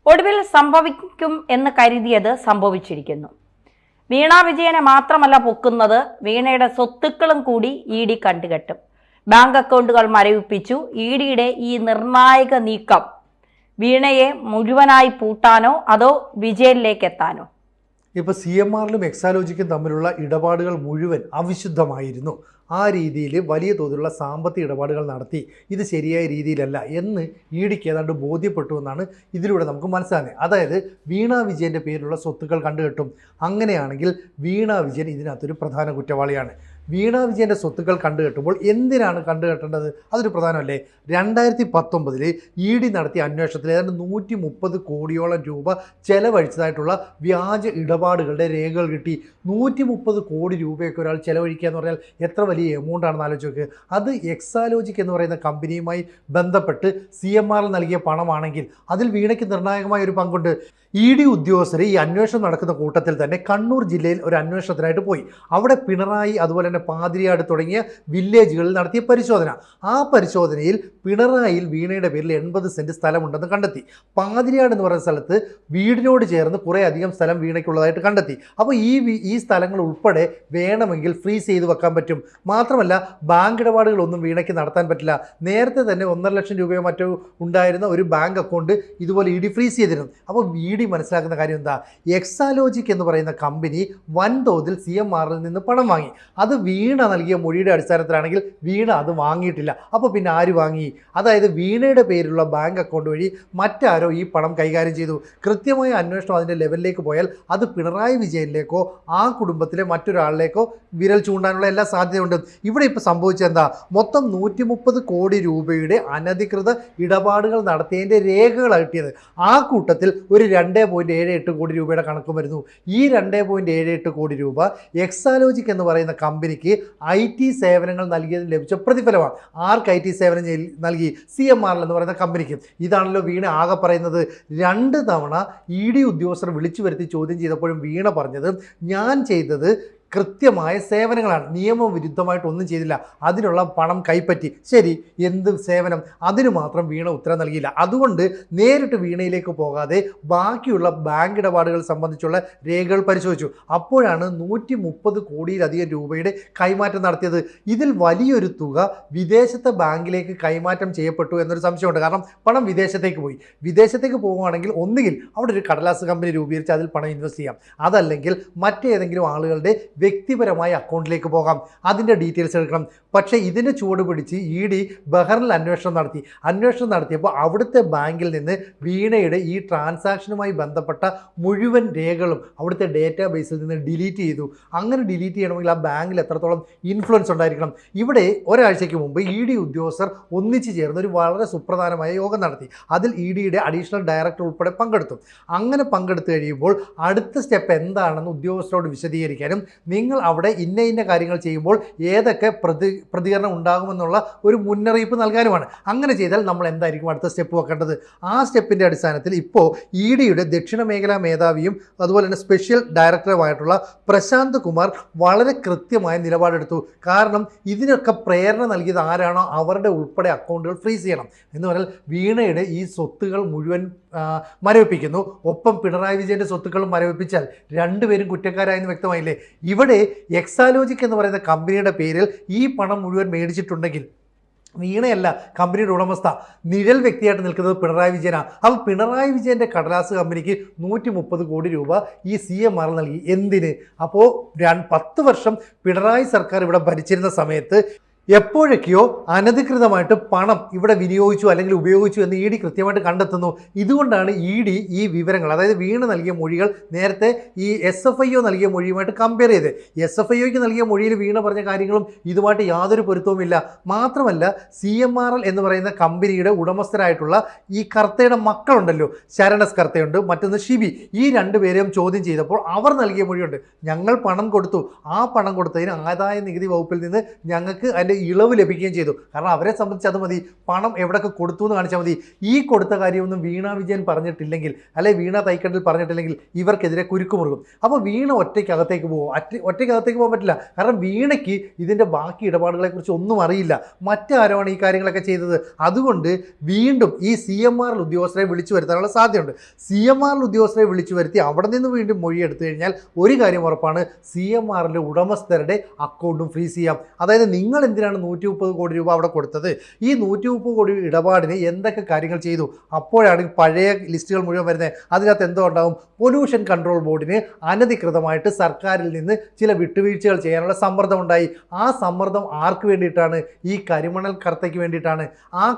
ഒടുവിൽ സംഭവിക്കും എന്ന് കരുതിയത് സംഭവിച്ചിരിക്കുന്നു. വീണ വിജയനെ മാത്രമല്ല പൊക്കുന്നത്, വീണയുടെ സ്വത്തുക്കളും കൂടി ഇ ഡി കണ്ടുകെട്ടും. ബാങ്ക് അക്കൗണ്ടുകൾ മരവിപ്പിച്ചു. ഇ ഡിയുടെ ഈ നിർണായക നീക്കം വീണയെ മുഴുവനായി പൂട്ടാനോ അതോ വിജയനിലേക്ക് എത്താനോ? ഇപ്പോൾ CMRലും എക്സാലോജിക്കും തമ്മിലുള്ള ഇടപാടുകൾ മുഴുവൻ അവിശുദ്ധമായിരുന്നു. ആ രീതിയിൽ വലിയ തോതിലുള്ള സാമ്പത്തിക ഇടപാടുകൾ നടത്തി. ഇത് ശരിയായ രീതിയിലല്ല എന്ന് ഇ ഡിക്ക് ഏതാണ്ട് ബോധ്യപ്പെട്ടു എന്നാണ് ഇതിലൂടെ നമുക്ക് മനസ്സിലാകുന്നത്. അതായത് വീണ വിജയൻ്റെ പേരിലുള്ള സ്വത്തുക്കൾ കണ്ടുകെട്ടും. അങ്ങനെയാണെങ്കിൽ വീണ വിജയൻ ഇതിനകത്തൊരു പ്രധാന കുറ്റവാളിയാണ്. വീണ വിജയൻ്റെ സ്വത്തുക്കൾ കണ്ടുകെട്ടുമ്പോൾ എന്തിനാണ് കണ്ടുകെട്ടേണ്ടത്? അതൊരു പ്രധാനമല്ലേ. 2019 ഇ ഡി നടത്തിയ അന്വേഷണത്തിൽ ഏതാണ്ട് 130 കോടിയോളം രൂപ ചെലവഴിച്ചതായിട്ടുള്ള വ്യാജ ഇടപാടുകളുടെ രേഖകൾ കിട്ടി. 130 കോടി രൂപയൊക്കെ ഒരാൾ ചെലവഴിക്കുക എന്ന് പറഞ്ഞാൽ എത്ര വലിയ എമൗണ്ട് ആണെന്ന് ആലോചിച്ച് നോക്ക്. അത് എക്സാലോജിക് എന്ന് പറയുന്ന കമ്പനിയുമായി ബന്ധപ്പെട്ട് CMR നൽകിയ പണമാണെങ്കിൽ അതിൽ വീണയ്ക്ക് നിർണായകമായ ഒരു പങ്കുണ്ട്. ഇ ഡി ഉദ്യോഗസ്ഥർ ഈ അന്വേഷണം നടക്കുന്ന കൂട്ടത്തിൽ തന്നെ കണ്ണൂർ ജില്ലയിൽ ഒരു അന്വേഷണത്തിനായിട്ട് പോയി. അവിടെ പിണറായി അതുപോലെ തന്നെ പാതിരിയാട് തുടങ്ങിയ വില്ലേജുകളിൽ നടത്തിയ പരിശോധന. ആ പരിശോധനയിൽ പിണറായിയിൽ വീണയുടെ പേരിൽ 80 സെൻറ്റ് സ്ഥലമുണ്ടെന്ന് കണ്ടെത്തി. പാതിരിയാട് എന്ന് പറയുന്ന സ്ഥലത്ത് വീടിനോട് ചേർന്ന് കുറേ അധികം സ്ഥലം വീണയ്ക്കുള്ളതായിട്ട് കണ്ടെത്തി. അപ്പോൾ ഈ സ്ഥലങ്ങൾ ഉൾപ്പെടെ വേണമെങ്കിൽ ഫ്രീസ് ചെയ്ത് വെക്കാൻ പറ്റും. മാത്രമല്ല ബാങ്ക് ഇടപാടുകളൊന്നും വീണയ്ക്ക് നടത്താൻ പറ്റില്ല. നേരത്തെ തന്നെ 1.5 ലക്ഷം രൂപയോ മറ്റോ ഉണ്ടായിരുന്ന ഒരു ബാങ്ക് അക്കൗണ്ട് ഇതുപോലെ ഇ ഡി ഫ്രീസ് ചെയ്തിരുന്നു. അപ്പോൾ ഇ ഡി മനസ്സിലാക്കുന്ന കാര്യം എന്താ? എക്സാലോജിക് എന്ന് പറയുന്ന കമ്പനി വൻതോതിൽ CMRൽ നിന്ന് പണം വാങ്ങി. അത് വീണ നൽകിയ മൊഴിയുടെ അടിസ്ഥാനത്തിലാണെങ്കിൽ വീണ അത് വാങ്ങിയിട്ടില്ല. അപ്പോൾ പിന്നെ ആര് വാങ്ങി? അതായത് വീണയുടെ പേരിലുള്ള ബാങ്ക് അക്കൗണ്ട് വഴി മറ്റാരോ ഈ പണം കൈകാര്യം ചെയ്തു. കൃത്യമായ അന്വേഷണം അതിൻ്റെ ലെവലിലേക്ക് പോയാൽ അത് പിണറായി വിജയനിലേക്കോ ആ കുടുംബത്തിലെ മറ്റൊരാളിലേക്കോ വിരൽ ചൂണ്ടാനുള്ള എല്ലാ സാധ്യതയുണ്ട്. ഇവിടെ ഇപ്പോൾ സംഭവിച്ചത് എന്താ? മൊത്തം 130 കോടി രൂപയുടെ അനധികൃത ഇടപാടുകൾ നടത്തിയതിൻ്റെ രേഖകളാണ് കിട്ടിയത്. ആ കൂട്ടത്തിൽ ഒരു 2.78 കോടി രൂപയുടെ കണക്ക് വരുന്നു. ഈ 2.78 കോടി രൂപ എക്സാലോജിക് എന്ന് പറയുന്ന കമ്പനിക്ക് IT സേവനങ്ങൾ നൽകിയതിന് ലഭിച്ച പ്രതിഫലമാണ്. ആർക്ക് IT സേവനം നൽകി? CMRL എന്ന് പറയുന്ന കമ്പനിക്ക്. ഇതാണല്ലോ വീണ ആകെ പറയുന്നത്. 2 തവണ ഇ ഡി ഉദ്യോഗസ്ഥർ വിളിച്ചു വരുത്തി ചോദ്യം ചെയ്തപ്പോഴും വീണ പറഞ്ഞത് ഞാൻ ചെയ്തത് കൃത്യമായ സേവനങ്ങളാണ്, നിയമവിരുദ്ധമായിട്ടൊന്നും ചെയ്തില്ല, അതിനുള്ള പണം കൈപ്പറ്റി. ശരി, എന്ത് സേവനം? അതിന് മാത്രം വീണ ഉത്തരം നൽകിയില്ല. അതുകൊണ്ട് നേരിട്ട് വീണയിലേക്ക് പോകാതെ ബാക്കിയുള്ള ബാങ്ക് ഇടപാടുകൾ സംബന്ധിച്ചുള്ള രേഖകൾ പരിശോധിച്ചു. അപ്പോഴാണ് 130 കോടിയിലധികം രൂപയുടെ കൈമാറ്റം നടത്തിയത്. ഇതിൽ വലിയൊരു തുക വിദേശത്തെ ബാങ്കിലേക്ക് കൈമാറ്റം ചെയ്യപ്പെട്ടു എന്നൊരു സംശയമുണ്ട്. കാരണം പണം വിദേശത്തേക്ക് പോയി. വിദേശത്തേക്ക് പോകുകയാണെങ്കിൽ ഒന്നുകിൽ അവിടെ ഒരു കടലാസ് കമ്പനി രൂപീകരിച്ച് അതിൽ പണം ഇൻവെസ്റ്റ് ചെയ്യാം, അതല്ലെങ്കിൽ മറ്റേതെങ്കിലും ആളുകളുടെ വ്യക്തിപരമായ അക്കൗണ്ടിലേക്ക് പോകാം, അതിൻ്റെ ഡീറ്റെയിൽസ് എടുക്കണം. പക്ഷേ ഇതിന് ചുവട് പിടിച്ച് ഇ ഡി ബഹറിൽ അന്വേഷണം നടത്തിയപ്പോൾ അവിടുത്തെ ബാങ്കിൽ നിന്ന് വീണയുടെ ഈ ട്രാൻസാക്ഷനുമായി ബന്ധപ്പെട്ട മുഴുവൻ രേഖകളും അവിടുത്തെ ഡേറ്റാ ബേസിൽ നിന്ന് ഡിലീറ്റ് ചെയ്തു. അങ്ങനെ ഡിലീറ്റ് ചെയ്യണമെങ്കിൽ ആ ബാങ്കിൽ എത്രത്തോളം ഇൻഫ്ലുവൻസ് ഉണ്ടായിരിക്കണം? ഇവിടെ ഒരാഴ്ചയ്ക്ക് മുമ്പ് ഇ ഡി ഉദ്യോഗസ്ഥർ ഒന്നിച്ചു ചേർന്ന് ഒരു വളരെ സുപ്രധാനമായ യോഗം നടത്തി. അതിൽ ഇ ഡിയുടെ അഡീഷണൽ ഡയറക്ടർ ഉൾപ്പെടെ പങ്കെടുത്തു. അങ്ങനെ പങ്കെടുത്തു കഴിയുമ്പോൾ അടുത്ത സ്റ്റെപ്പ് എന്താണെന്ന് ഉദ്യോഗസ്ഥരോട് വിശദീകരിക്കാനും നിങ്ങൾ അവിടെ ഇന്ന കാര്യങ്ങൾ ചെയ്യുമ്പോൾ ഏതൊക്കെ പ്രതികരണം ഉണ്ടാകുമെന്നുള്ള ഒരു മുന്നറിയിപ്പ് നൽകാനുമാണ്. അങ്ങനെ ചെയ്താൽ നമ്മൾ എന്തായിരിക്കും അടുത്ത സ്റ്റെപ്പ് വെക്കേണ്ടത്? ആ സ്റ്റെപ്പിൻ്റെ അടിസ്ഥാനത്തിൽ ഇപ്പോൾ ഇ ഡിയുടെ ദക്ഷിണ മേഖലാ മേധാവിയും അതുപോലെ തന്നെ സ്പെഷ്യൽ ഡയറക്ടറുമായിട്ടുള്ള പ്രശാന്ത് കുമാർ വളരെ കൃത്യമായ നിലപാടെടുത്തു. കാരണം ഇതിനൊക്കെ പ്രേരണ നൽകിയത് ആരാണോ അവരുടെ ഉൾപ്പെടെ അക്കൗണ്ടുകൾ ഫ്രീസ് ചെയ്യണം എന്ന് പറഞ്ഞാൽ വീണയുടെ ഈ സ്വത്തുകൾ മുഴുവൻ മരവിപ്പിക്കുന്നു. ഒപ്പം പിണറായി വിജയൻ്റെ സ്വത്തുക്കളും മരവിപ്പിച്ചാൽ രണ്ടുപേരും കുറ്റക്കാരായെന്ന് വ്യക്തമായില്ലേ? ഇവിടെ എക്സാലോജിക് എന്ന് പറയുന്ന കമ്പനിയുടെ പേരിൽ ഈ പണം മുഴുവൻ മേടിച്ചിട്ടുണ്ടെങ്കിൽ വീണയല്ല കമ്പനിയുടെ ഉടമസ്ഥ, നിഴൽ വ്യക്തിയായിട്ട് നിൽക്കുന്നത് പിണറായി വിജയനാണ്. അപ്പോൾ പിണറായി വിജയൻ്റെ കടലാസ് കമ്പനിക്ക് 130 കോടി രൂപ ഈ CMR നൽകി. എന്തിന്? അപ്പോൾ 10 വർഷം പിണറായി സർക്കാർ ഇവിടെ ഭരിച്ചിരുന്ന സമയത്ത് എപ്പോഴൊക്കെയോ അനധികൃതമായിട്ട് പണം ഇവിടെ വിനിയോഗിച്ചു അല്ലെങ്കിൽ ഉപയോഗിച്ചു എന്ന് ഇ ഡി കൃത്യമായിട്ട് കണ്ടെത്തുന്നു. ഇതുകൊണ്ടാണ് ഇ ഡി ഈ വിവരങ്ങൾ, അതായത് വീണ നൽകിയ മൊഴികൾ നേരത്തെ ഈ SFIO നൽകിയ മൊഴിയുമായിട്ട് കമ്പയർ ചെയ്ത് SFIOയ്ക്ക് നൽകിയ മൊഴിയിൽ വീണ പറഞ്ഞ കാര്യങ്ങളും ഇതുമായിട്ട് യാതൊരു പൊരുത്തവുമില്ല. മാത്രമല്ല CMRL എന്ന് പറയുന്ന കമ്പനിയുടെ ഉടമസ്ഥരായിട്ടുള്ള ഈ കർത്തയുടെ മക്കളുണ്ടല്ലോ, ശരണസ് കർത്തയുണ്ട്, മറ്റൊന്ന് ഷിബി, ഈ 2 പേരെയും ചോദ്യം ചെയ്തപ്പോൾ അവർ നൽകിയ മൊഴിയുണ്ട്. ഞങ്ങൾ പണം കൊടുത്തു, ആ പണം കൊടുത്തതിന് ആദായ നികുതി വകുപ്പിൽ നിന്ന് ഞങ്ങൾക്ക് അതിൻ്റെ അതിൽ ഇളവ് ലഭിക്കുകയും ചെയ്തു. കാരണം അവരെ സംബന്ധിച്ച് അത് മതി, പണം എവിടെയൊക്കെ കൊടുത്തു എന്ന് കാണിച്ചാൽ മതി. ഈ കൊടുത്ത കാര്യമൊന്നും വീണ വിജയൻ പറഞ്ഞിട്ടില്ലെങ്കിൽ, അല്ലെങ്കിൽ വീണ തൈക്കണ്ടിൽ പറഞ്ഞിട്ടില്ലെങ്കിൽ ഇവർക്കെതിരെ കുരുക്കുമുറുകും. അപ്പോൾ വീണ ഒറ്റയ്ക്കകത്തേക്ക് പോകും. ഒറ്റയ്ക്കകത്തേക്ക് പോകാൻ പറ്റില്ല. കാരണം വീണയ്ക്ക് ഇതിൻ്റെ ബാക്കി ഇടപാടുകളെക്കുറിച്ച് ഒന്നും അറിയില്ല. മറ്റാരാണ് ഈ കാര്യങ്ങളൊക്കെ ചെയ്തത്? അതുകൊണ്ട് വീണ്ടും ഈ CMR ഉദ്യോഗസ്ഥരെ വിളിച്ചു വരുത്താനുള്ള സാധ്യതയുണ്ട്. CMR ഉദ്യോഗസ്ഥരെ വിളിച്ചു വരുത്തി അവിടെ നിന്ന് വീണ്ടും മൊഴി എടുത്തു കഴിഞ്ഞാൽ ഒരു കാര്യം ഉറപ്പാണ്, CMRലെ ഉടമസ്ഥരുടെ അക്കൗണ്ടും ഫ്രീസ് ചെയ്യാം. അതായത് നിങ്ങൾ എന്തിനാണ് 130 കോടി രൂപ അവിടെ കൊടുത്തത്, ഈ 130 കോടി ഇടപാടിന് എന്തൊക്കെ കാര്യങ്ങൾ ചെയ്തു, അപ്പോഴാണ് പഴയ ലിസ്റ്റുകൾ മുഴുവൻ വരുന്നത്. അതിനകത്ത് എന്തോ ഉണ്ടാവും, പൊല്യൂഷൻ കൺട്രോൾ ബോർഡിന് അനധികൃതമായിട്ട് സർക്കാരിൽ നിന്ന് ചില വിട്ടുവീഴ്ചകൾ ചെയ്യാനുള്ള സമ്മർദ്ദം ഉണ്ടായി. ആ സമ്മർദ്ദം ആർക്ക് വേണ്ടിയിട്ടാണ്? ഈ കരിമണൽ കർത്തയ്ക്ക് വേണ്ടിയിട്ടാണ്.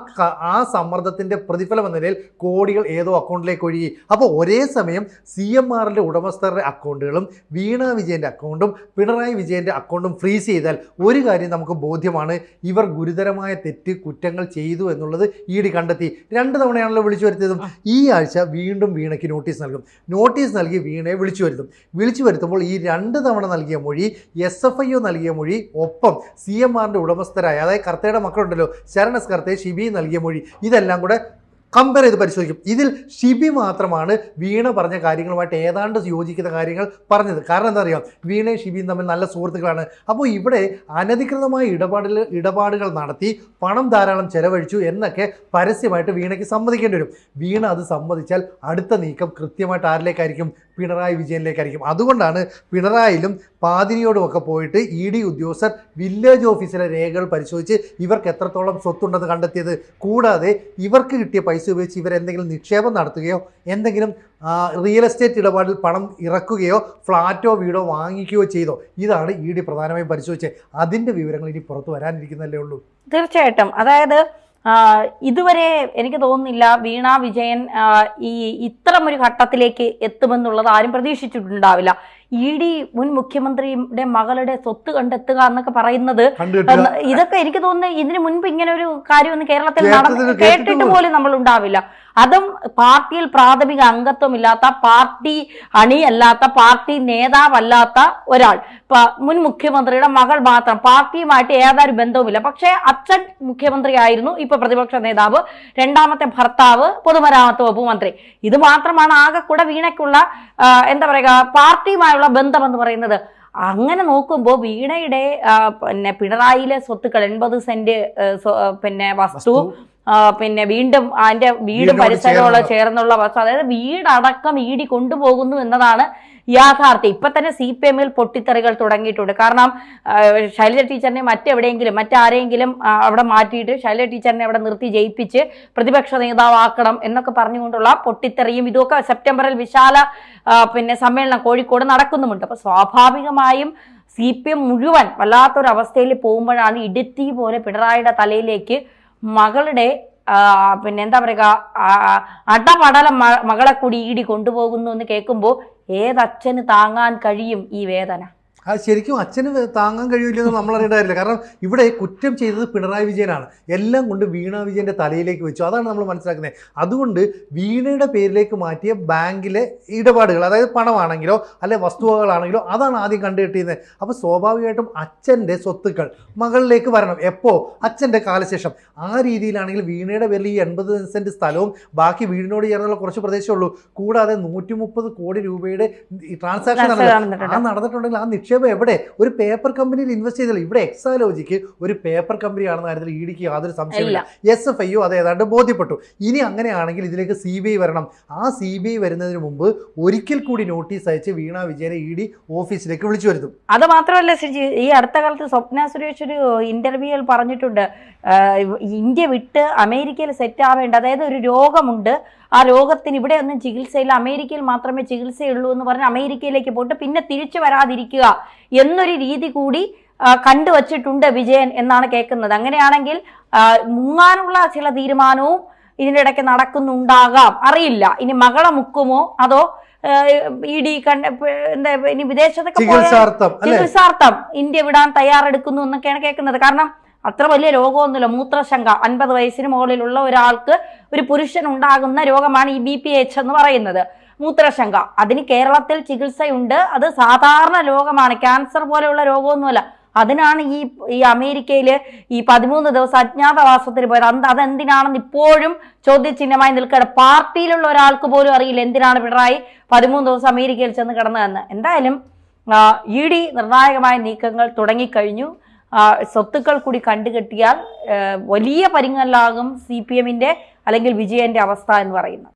ആ സമ്മർദ്ദത്തിൻ്റെ പ്രതിഫലം എന്ന നിലയിൽ കോടികൾ ഏതോ അക്കൗണ്ടിലേക്ക് ഒഴുകി. അപ്പോൾ ഒരേ സമയം CMRലെ ഉടമസ്ഥരുടെ അക്കൗണ്ടുകളും വീണ വിജയൻ്റെ അക്കൗണ്ടും പിണറായി വിജയൻ്റെ അക്കൗണ്ടും ഫ്രീസ് ചെയ്താൽ ഒരു കാര്യം നമുക്ക് ബോധ്യമാണ്, ഇവർ ഗുരുതരമായ കുറ്റങ്ങൾ ചെയ്തു എന്നുള്ളത് ED കണ്ടെത്തി. 2 തവണയാണല്ലോ വിളിച്ചു വരുത്തിയതും. ഈ ആഴ്ച വീണ്ടും വീണയ്ക്ക് നോട്ടീസ് നൽകും. നോട്ടീസ് നൽകി വീണയെ വിളിച്ചു വരുത്തുമ്പോൾ ഈ 2 തവണ നൽകിയ മൊഴി, SFIO നൽകിയ മൊഴി, ഒപ്പം CMRന്റെ ഉടമസ്ഥരായ, അതായത് കർത്തയുടെ മക്കളുണ്ടല്ലോ, ശരണസ് കർത്തയെ, ഷിബി നൽകിയ മൊഴി, ഇതെല്ലാം കൂടെ കമ്പയർ ചെയ്ത് പരിശോധിക്കും. ഇതിൽ ഷിബി മാത്രമാണ് വീണ പറഞ്ഞ കാര്യങ്ങളുമായിട്ട് ഏതാണ്ട് യോജിക്കുന്ന കാര്യങ്ങൾ പറഞ്ഞത്. കാരണം എന്താ അറിയാം, വീണയും ഷിബിയും തമ്മിൽ നല്ല സുഹൃത്തുക്കളാണ്. അപ്പോൾ ഇവിടെ അനധികൃതമായ ഇടപാടുകൾ നടത്തി പണം ധാരാളം ചെലവഴിച്ചു എന്നൊക്കെ പരസ്യമായിട്ട് വീണയ്ക്ക് സമ്മതിക്കേണ്ടി വരും. വീണ അത് സമ്മതിച്ചാൽ അടുത്ത നീക്കം കൃത്യമായിട്ട് ആരിലേക്കായിരിക്കും? പിണറായി വിജയനിലേക്കായിരിക്കും. അതുകൊണ്ടാണ് പിണറായിലും പാതിരിയോടുമൊക്കെ പോയിട്ട് ED ഉദ്യോഗസ്ഥർ വില്ലേജ് ഓഫീസിലെ രേഖകൾ പരിശോധിച്ച് ഇവർക്ക് എത്രത്തോളം സ്വത്തുണ്ടെന്ന് കണ്ടെത്തിയത്. കൂടാതെ ഇവർക്ക് കിട്ടിയ പൈസ ഉപയോഗിച്ച് ഇവരെന്തെങ്കിലും നിക്ഷേപം നടത്തുകയോ എന്തെങ്കിലും റിയൽ എസ്റ്റേറ്റ് ഇടപാടിൽ പണം ഇറക്കുകയോ ഫ്ലാറ്റോ വീടോ വാങ്ങിക്കുകയോ ചെയ്തോ, ഇതാണ് ED പ്രധാനമായും പരിശോധിച്ചത്. അതിൻ്റെ വിവരങ്ങൾ ഇനി പുറത്ത് വരാനിരിക്കുന്നതല്ലേ ഉള്ളൂ. തീർച്ചയായിട്ടും. അതായത് ഇതുവരെ എനിക്ക് തോന്നുന്നില്ല വീണ വിജയൻ ഇത്തരമൊരു ഘട്ടത്തിലേക്ക് എത്തുമെന്നുള്ളത് ആരും പ്രതീക്ഷിച്ചിട്ടുണ്ടാവില്ല. ED മുൻ മുഖ്യമന്ത്രിയുടെ മകളുടെ സ്വത്ത് കണ്ടെത്തുക എന്നൊക്കെ പറയുന്നത്, ഇതൊക്കെ എനിക്ക് തോന്നുന്നു ഇതിനു മുൻപ് ഇങ്ങനെ ഒരു കാര്യമൊന്നും കേരളത്തിൽ കേട്ടിട്ട് പോലും നമ്മൾ ഉണ്ടാവില്ല. അതും പാർട്ടിയിൽ പ്രാഥമിക അംഗത്വമില്ലാത്ത, പാർട്ടി അണിയല്ലാത്ത, പാർട്ടി നേതാവല്ലാത്ത ഒരാൾ, മുൻ മുഖ്യമന്ത്രിയുടെ മകൾ മാത്രം, പാർട്ടിയുമായിട്ട് യാതൊരു ബന്ധവുമില്ല. പക്ഷേ അച്ഛൻ മുഖ്യമന്ത്രിയായിരുന്നു, ഇപ്പൊ പ്രതിപക്ഷ നേതാവ്, രണ്ടാമത്തെ ഭർത്താവ് പൊതുമരാമത്ത് വകുപ്പ് മന്ത്രി. ഇത് മാത്രമാണ് ആകെ കൂടെ വീണയ്ക്കുള്ള എന്താ പറയുക പാർട്ടിയുമായുള്ള ബന്ധം എന്ന് പറയുന്നത്. അങ്ങനെ നോക്കുമ്പോൾ വീണയുടെ പിണറായിയിലെ സ്വത്തുക്കൾ 80 സെന്റ് വസ്തു, വീണ്ടും അതിന്റെ വീടും പരിസരമുള്ള ചേർന്നുള്ള വസ്തു, അതായത് വീടടക്കം ED കൊണ്ടുപോകുന്നു എന്നതാണ് യാഥാർത്ഥ്യം. ഇപ്പൊ തന്നെ CPM-ൽ പൊട്ടിത്തെറികൾ തുടങ്ങിയിട്ടുണ്ട്. കാരണം ശൈലജ ടീച്ചറിനെ മറ്റാരെങ്കിലും അവിടെ മാറ്റിയിട്ട് ശൈലജ ടീച്ചറിനെ അവിടെ നിർത്തി ജയിപ്പിച്ച് പ്രതിപക്ഷ നേതാവാക്കണം എന്നൊക്കെ പറഞ്ഞുകൊണ്ടുള്ള പൊട്ടിത്തെറിയും ഇതൊക്കെ സെപ്റ്റംബറിൽ വിശാല സമ്മേളനം കോഴിക്കോട് നടക്കുന്നുമുണ്ട്. അപ്പൊ സ്വാഭാവികമായും CPM മുഴുവൻ വല്ലാത്തൊരവസ്ഥയിൽ പോകുമ്പോഴാണ് ഇടുത്തി പോലെ പിണറായിയുടെ തലയിലേക്ക് മകളുടെ എന്താ പറയുക അടപടല മകളെ കൂടി ED കൊണ്ടുപോകുന്നു എന്ന് കേൾക്കുമ്പോൾ ഏതച്ഛന് താങ്ങാൻ കഴിയും ഈ വേദന? അത് ശരിക്കും അച്ഛന് താങ്ങാൻ കഴിയില്ലെന്ന് നമ്മൾ അറിയേണ്ടതായില്ല. കാരണം ഇവിടെ കുറ്റം ചെയ്തത് പിണറായി വിജയനാണ്. എല്ലാം കൊണ്ട് വീണ വിജയൻ്റെ തലയിലേക്ക് വെച്ചു. അതാണ് നമ്മൾ മനസ്സിലാക്കുന്നത്. അതുകൊണ്ട് വീണയുടെ പേരിലേക്ക് മാറ്റിയ ബാങ്കിലെ ഇടപാടുകൾ, അതായത് പണമാണെങ്കിലോ അല്ലെ വസ്തുവകളാണെങ്കിലോ, അതാണ് ആദ്യം കണ്ടുകെട്ടിയിരുന്നത്. അപ്പോൾ സ്വാഭാവികമായിട്ടും അച്ഛൻ്റെ സ്വത്തുക്കൾ മകളിലേക്ക് വരണം. എപ്പോൾ? അച്ഛൻ്റെ കാലശേഷം. ആ രീതിയിലാണെങ്കിൽ വീണയുടെ പേരിൽ ഈ 80 സെന്റ് സ്ഥലവും ബാക്കി വീടിനോട് ചേർന്നുള്ള കുറച്ച് പ്രദേശമുള്ളൂ. കൂടാതെ 130 കോടി രൂപയുടെ ട്രാൻസാക്ഷൻ നടന്നിട്ടുണ്ടെങ്കിൽ ആ നിക്ഷേപം എവിടെ? ഒരു പേപ്പർ കമ്പനിയിൽ ഇൻവെസ്റ്റ് ചെയ്തില്ല. ഇവിടെ എക്സാലോജിക്ക് ഒരു പേപ്പർ കമ്പനിയാണെന്ന കാര്യത്തിൽ EDക്ക് യാതൊരു സംശയമില്ല. SFIO അത് ഏതാണ്ട് ബോധ്യപ്പെട്ടു. ഇനി അങ്ങനെയാണെങ്കിൽ ഇതിലേക്ക് CBI വരണം. ആ CBI വരുന്നതിന് മുമ്പ് ഒരിക്കൽ കൂടി നോട്ടീസ് അയച്ച് വീണ വിജയനെ ED ഓഫീസിലേക്ക് വിളിച്ചു വരുത്തും. അത് മാത്രമല്ല സിജി, ഈ അടുത്ത കാലത്ത് സ്വപ്ന സുരേഷ് ഒരു ഇന്റർവ്യൂവിൽ പറഞ്ഞിട്ടുണ്ട്, ഇന്ത്യ വിട്ട് അമേരിക്കയിൽ സെറ്റ് ആവേണ്ട, അതായത് ഒരു രോഗമുണ്ട്, ആ രോഗത്തിന് ഇവിടെ ഒന്നും ചികിത്സയില്ല, അമേരിക്കയിൽ മാത്രമേ ചികിത്സയുള്ളൂ എന്ന് പറഞ്ഞ് അമേരിക്കയിലേക്ക് പോയിട്ട് പിന്നെ തിരിച്ചു വരാതിരിക്കുക എന്നൊരു രീതി കൂടി കണ്ടുവച്ചിട്ടുണ്ട് വിജയൻ എന്നാണ് കേൾക്കുന്നത്. അങ്ങനെയാണെങ്കിൽ മുങ്ങാനുള്ള ചില തീരുമാനവും ഇതിൻ്റെ ഇടയ്ക്ക് നടക്കുന്നുണ്ടാകാം, അറിയില്ല. ഇനി മകളെ മുക്കുമോ അതോ ED ഇനി വിദേശത്തൊക്കെ ചികിത്സാർത്ഥം ഇന്ത്യ വിടാൻ തയ്യാറെടുക്കുന്നു എന്നൊക്കെയാണ് കേൾക്കുന്നത്. കാരണം അത്ര വലിയ രോഗമൊന്നുമില്ല, മൂത്രശങ്ക. 50 വയസ്സിന് മുകളിലുള്ള ഒരാൾക്ക്, ഒരു പുരുഷൻ ഉണ്ടാകുന്ന രോഗമാണ് ഈ BPH എന്ന് പറയുന്നത്, മൂത്രശങ്ക. അതിന് കേരളത്തിൽ ചികിത്സയുണ്ട്. അത് സാധാരണ രോഗമാണ്, ക്യാൻസർ പോലെയുള്ള രോഗമൊന്നുമല്ല. അതിനാണ് ഈ അമേരിക്കയിൽ ഈ 13 ദിവസം അജ്ഞാതവാസത്തിന് പോയത്. അതെന്തിനാണെന്ന് ഇപ്പോഴും ചോദ്യചിഹ്നമായി നിൽക്കുകയാണ്. പാർട്ടിയിലുള്ള ഒരാൾക്ക് പോലും അറിയില്ല എന്തിനാണ് പിണറായി 13 ദിവസം അമേരിക്കയിൽ ചെന്ന് കിടന്നതെന്ന്. എന്തായാലും ED നിർണായകമായ നീക്കങ്ങൾ തുടങ്ങിക്കഴിഞ്ഞു. സ്വത്തുക്കൾ കൂടി കണ്ടുകെട്ടിയാൽ വലിയ പരിങ്ങലാകും CPM-ന്റെ അല്ലെങ്കിൽ വിജയന്റെ അവസ്ഥ എന്ന് പറയുന്നത്.